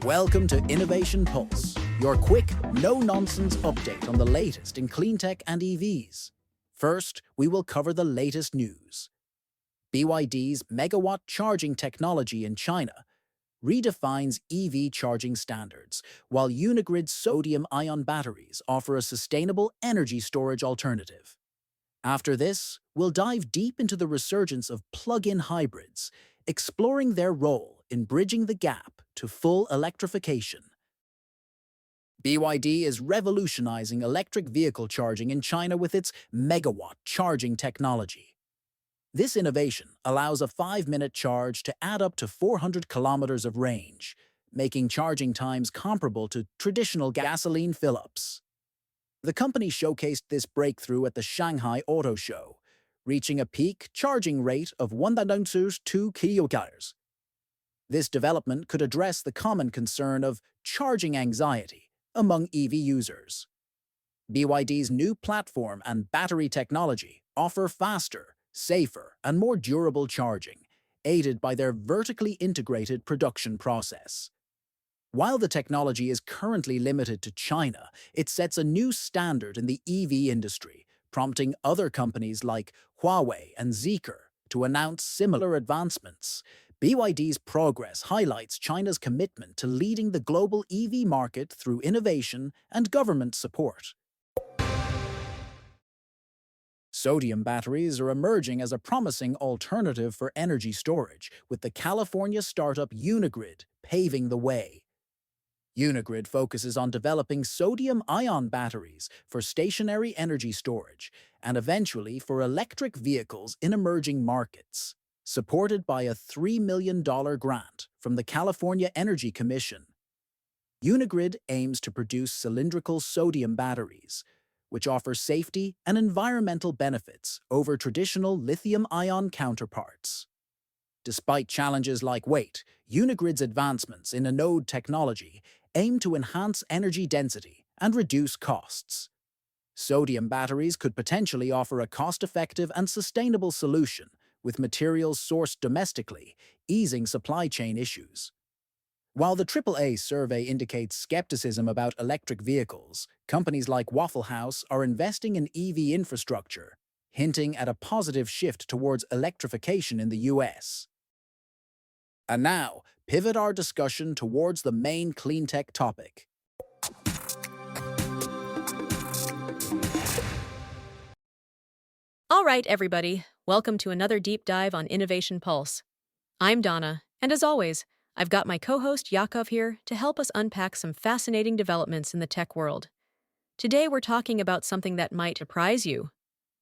Welcome to Innovation Pulse, your quick, no-nonsense update on the latest in clean tech and EVs. First, we will cover the latest news. BYD's megawatt charging technology in China redefines EV charging standards, while Unigrid's sodium-ion batteries offer a sustainable energy storage alternative. After this, we'll dive deep into the resurgence of plug-in hybrids, exploring their role in bridging the gap to full electrification. BYD is revolutionizing electric vehicle charging in China with its megawatt charging technology. This innovation allows a 5-minute charge to add up to 400 kilometers of range, making charging times comparable to traditional gasoline fill-ups. The company showcased this breakthrough at the Shanghai Auto Show, reaching a peak charging rate of 1.2 km. This development could address the common concern of charging anxiety among EV users. BYD's new platform and battery technology offer faster, safer, and more durable charging, aided by their vertically integrated production process. While the technology is currently limited to China, it sets a new standard in the EV industry, prompting other companies like Huawei and Zeekr to announce similar advancements. BYD's progress highlights China's commitment to leading the global EV market through innovation and government support. Sodium batteries are emerging as a promising alternative for energy storage, with the California startup Unigrid paving the way. Unigrid focuses on developing sodium-ion batteries for stationary energy storage and eventually for electric vehicles in emerging markets. Supported by a $3 million grant from the California Energy Commission, Unigrid aims to produce cylindrical sodium batteries, which offer safety and environmental benefits over traditional lithium-ion counterparts. Despite challenges like weight, Unigrid's advancements in anode technology aim to enhance energy density and reduce costs. Sodium batteries could potentially offer a cost-effective and sustainable solution, with materials sourced domestically, easing supply chain issues. While the AAA survey indicates skepticism about electric vehicles, companies like Waffle House are investing in EV infrastructure, hinting at a positive shift towards electrification in the US. And now, pivot our discussion towards the main clean tech topic. All right, everybody, welcome to another deep dive on Innovation Pulse. I'm Donna, and as always, I've got my co-host Yakov here to help us unpack some fascinating developments in the tech world. Today we're talking about something that might surprise you,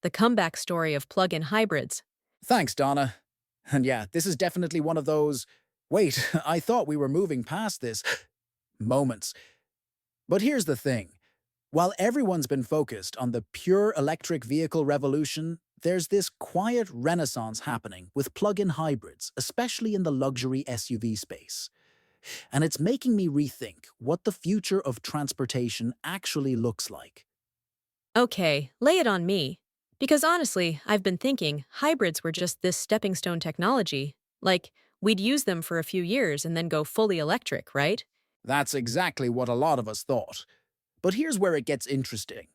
the comeback story of plug-in hybrids. Thanks, Donna. And yeah, this is definitely one of those, wait, I thought we were moving past this, moments. But here's the thing. While everyone's been focused on the pure electric vehicle revolution, there's this quiet renaissance happening with plug-in hybrids, especially in the luxury SUV space. And it's making me rethink what the future of transportation actually looks like. Okay, lay it on me. Because honestly, I've been thinking hybrids were just this stepping stone technology. Like, we'd use them for a few years and then go fully electric, right? That's exactly what a lot of us thought. But here's where it gets interesting.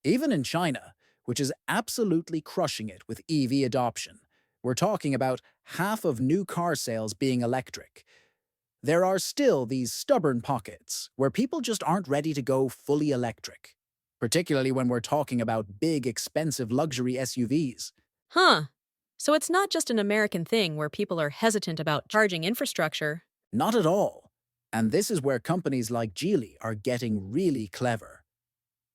Even in China, which is absolutely crushing it with EV adoption, we're talking about half of new car sales being electric. There are still these stubborn pockets where people just aren't ready to go fully electric, particularly when we're talking about big, expensive luxury SUVs. Huh. So it's not just an American thing where people are hesitant about charging infrastructure. Not at all. And this is where companies like Geely are getting really clever.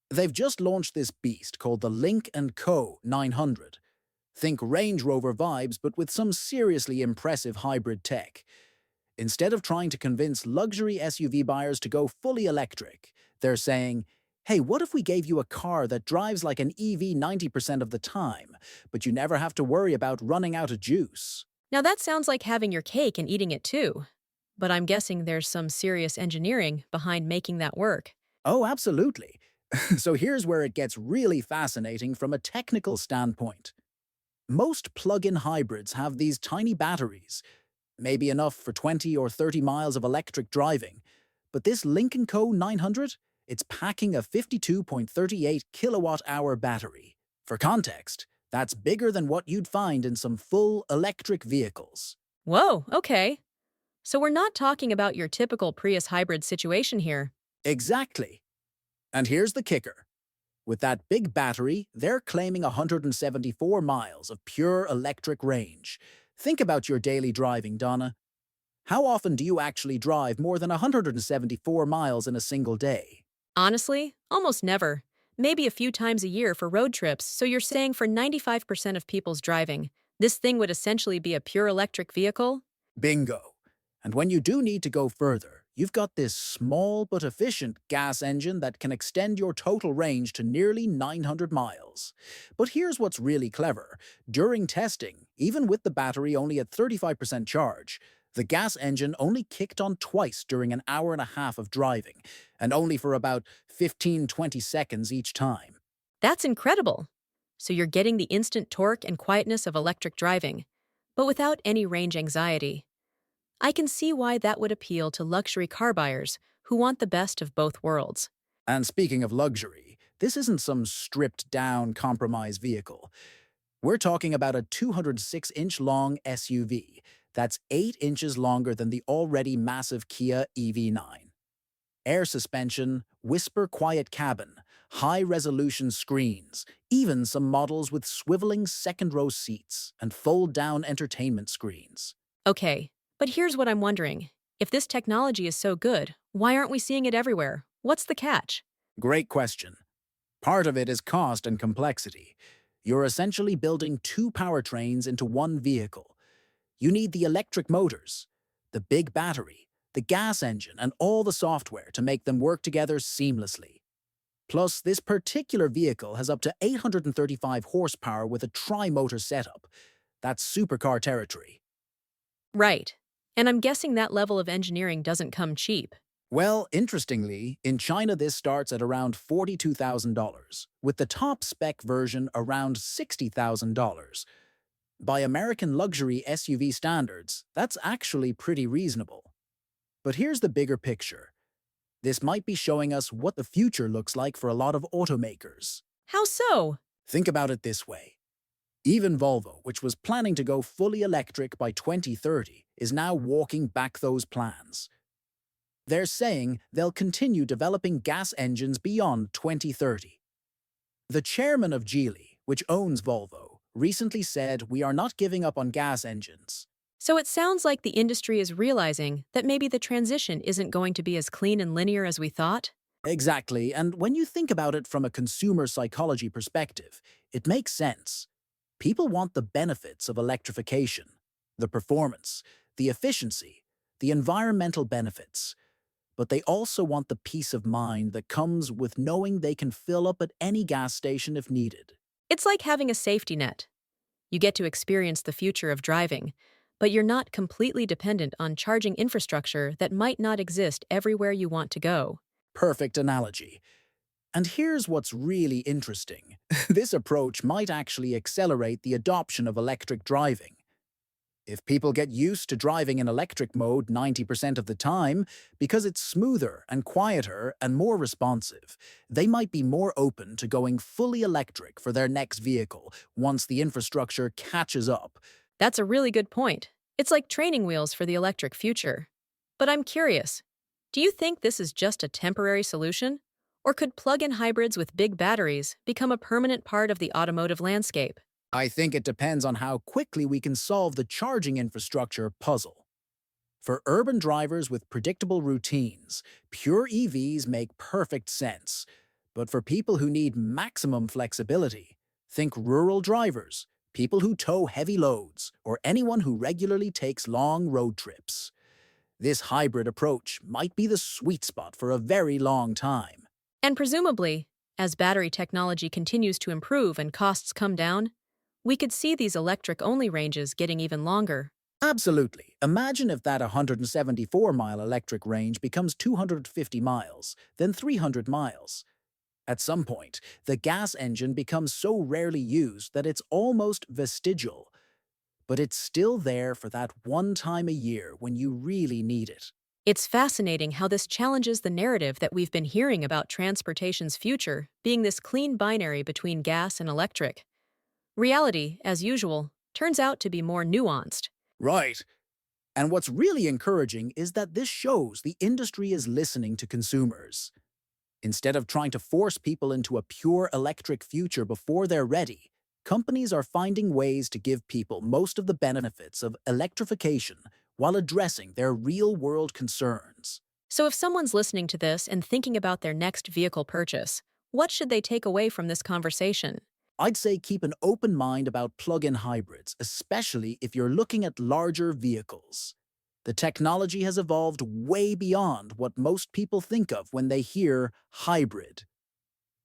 They've just launched this beast called the Lynk & Co. 900. Think Range Rover vibes, but with some seriously impressive hybrid tech. Instead of trying to convince luxury SUV buyers to go fully electric, they're saying, hey, what if we gave you a car that drives like an EV 90% of the time, but you never have to worry about running out of juice? Now that sounds like having your cake and eating it too. But I'm guessing there's some serious engineering behind making that work. Oh, absolutely. So here's where it gets really fascinating from a technical standpoint. Most plug-in hybrids have these tiny batteries, maybe enough for 20 or 30 miles of electric driving, But this Lincoln Co. 900, it's packing a 52.38 kilowatt-hour battery. For context, that's bigger than what you'd find in some full electric vehicles. Whoa, okay. So we're not talking about your typical Prius hybrid situation here. Exactly. And here's the kicker. With that big battery, they're claiming 174 miles of pure electric range. Think about your daily driving, Donna. How often do you actually drive more than 174 miles in a single day? Honestly, almost never. Maybe a few times a year for road trips, so you're saying for 95% of people's driving, this thing would essentially be a pure electric vehicle? Bingo. And when you do need to go further, you've got this small but efficient gas engine that can extend your total range to nearly 900 miles. But here's what's really clever. During testing, even with the battery only at 35% charge, the gas engine only kicked on twice during an hour and a half of driving, and only for about 15-20 seconds each time. That's incredible. So you're getting the instant torque and quietness of electric driving, but without any range anxiety. I can see why that would appeal to luxury car buyers who want the best of both worlds. And speaking of luxury, this isn't some stripped-down compromise vehicle. We're talking about a 206-inch long SUV that's 8 inches longer than the already massive Kia EV9. Air suspension, whisper quiet cabin, high-resolution screens, even some models with swiveling second-row seats and fold-down entertainment screens. Okay, but here's what I'm wondering. If this technology is so good, why aren't we seeing it everywhere? What's the catch? Great question. Part of it is cost and complexity. You're essentially building two powertrains into one vehicle. You need the electric motors, the big battery, the gas engine, and all the software to make them work together seamlessly. Plus, this particular vehicle has up to 835 horsepower with a tri-motor setup. That's supercar territory. Right. And I'm guessing that level of engineering doesn't come cheap. Well, interestingly, in China this starts at around $42,000, with the top spec version around $60,000. By American luxury SUV standards, that's actually pretty reasonable. But here's the bigger picture. This might be showing us what the future looks like for a lot of automakers. How so? Think about it this way. Even Volvo, which was planning to go fully electric by 2030, is now walking back those plans. They're saying they'll continue developing gas engines beyond 2030. The chairman of Geely, which owns Volvo, recently said we are not giving up on gas engines. So it sounds like the industry is realizing that maybe the transition isn't going to be as clean and linear as we thought. Exactly, and when you think about it from a consumer psychology perspective, it makes sense. People want the benefits of electrification, the performance, the efficiency, the environmental benefits, but they also want the peace of mind that comes with knowing they can fill up at any gas station if needed. It's like having a safety net. You get to experience the future of driving, but you're not completely dependent on charging infrastructure that might not exist everywhere you want to go. Perfect analogy. And here's what's really interesting. This approach might actually accelerate the adoption of electric driving. If people get used to driving in electric mode 90% of the time, because it's smoother and quieter and more responsive, they might be more open to going fully electric for their next vehicle once the infrastructure catches up. That's a really good point. It's like training wheels for the electric future. But I'm curious, do you think this is just a temporary solution? Or could plug-in hybrids with big batteries become a permanent part of the automotive landscape? I think it depends on how quickly we can solve the charging infrastructure puzzle. For urban drivers with predictable routines, pure EVs make perfect sense. But for people who need maximum flexibility, think rural drivers, people who tow heavy loads, or anyone who regularly takes long road trips. This hybrid approach might be the sweet spot for a very long time. And presumably, as battery technology continues to improve and costs come down, we could see these electric-only ranges getting even longer. Absolutely. Imagine if that 174-mile electric range becomes 250 miles, then 300 miles. At some point, the gas engine becomes so rarely used that it's almost vestigial. But it's still there for that one time a year when you really need it. It's fascinating how this challenges the narrative that we've been hearing about transportation's future being this clean binary between gas and electric. Reality, as usual, turns out to be more nuanced. Right. And what's really encouraging is that this shows the industry is listening to consumers. Instead of trying to force people into a pure electric future before they're ready, companies are finding ways to give people most of the benefits of electrification while addressing their real-world concerns. So, if someone's listening to this and thinking about their next vehicle purchase, what should they take away from this conversation? I'd say keep an open mind about plug-in hybrids, especially if you're looking at larger vehicles. The technology has evolved way beyond what most people think of when they hear hybrid.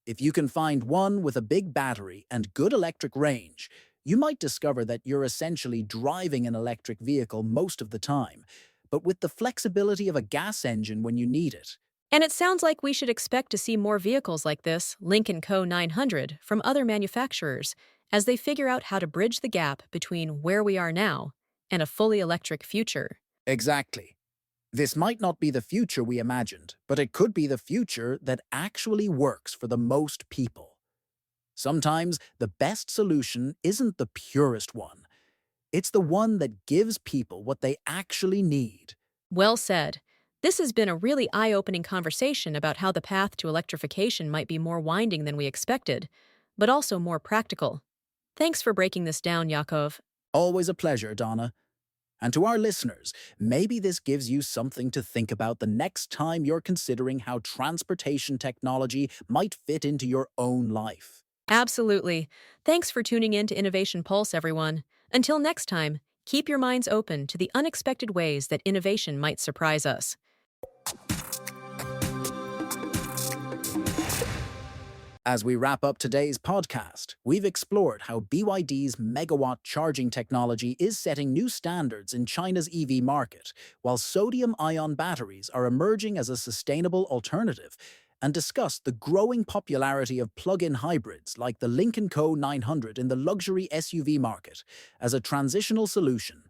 If you can find one with a big battery and good electric range, you might discover that you're essentially driving an electric vehicle most of the time, but with the flexibility of a gas engine when you need it. And it sounds like we should expect to see more vehicles like this, Lincoln Co. 900, from other manufacturers as they figure out how to bridge the gap between where we are now and a fully electric future. Exactly. This might not be the future we imagined, but it could be the future that actually works for the most people. Sometimes the best solution isn't the purest one. It's the one that gives people what they actually need. Well said. This has been a really eye opening conversation about how the path to electrification might be more winding than we expected, but also more practical. Thanks for breaking this down, Yakov. Always a pleasure, Donna. And to our listeners, maybe this gives you something to think about the next time you're considering how transportation technology might fit into your own life. Absolutely. Thanks for tuning in to Innovation Pulse, everyone. Until next time, keep your minds open to the unexpected ways that innovation might surprise us. As we wrap up today's podcast, we've explored how BYD's megawatt charging technology is setting new standards in China's EV market, while sodium-ion batteries are emerging as a sustainable alternative, and discussed the growing popularity of plug-in hybrids like the Lincoln Co. 900 in the luxury SUV market as a transitional solution.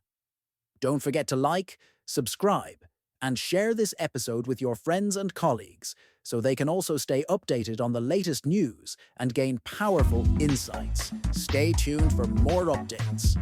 Don't forget to like, subscribe, and share this episode with your friends and colleagues so they can also stay updated on the latest news and gain powerful insights. Stay tuned for more updates.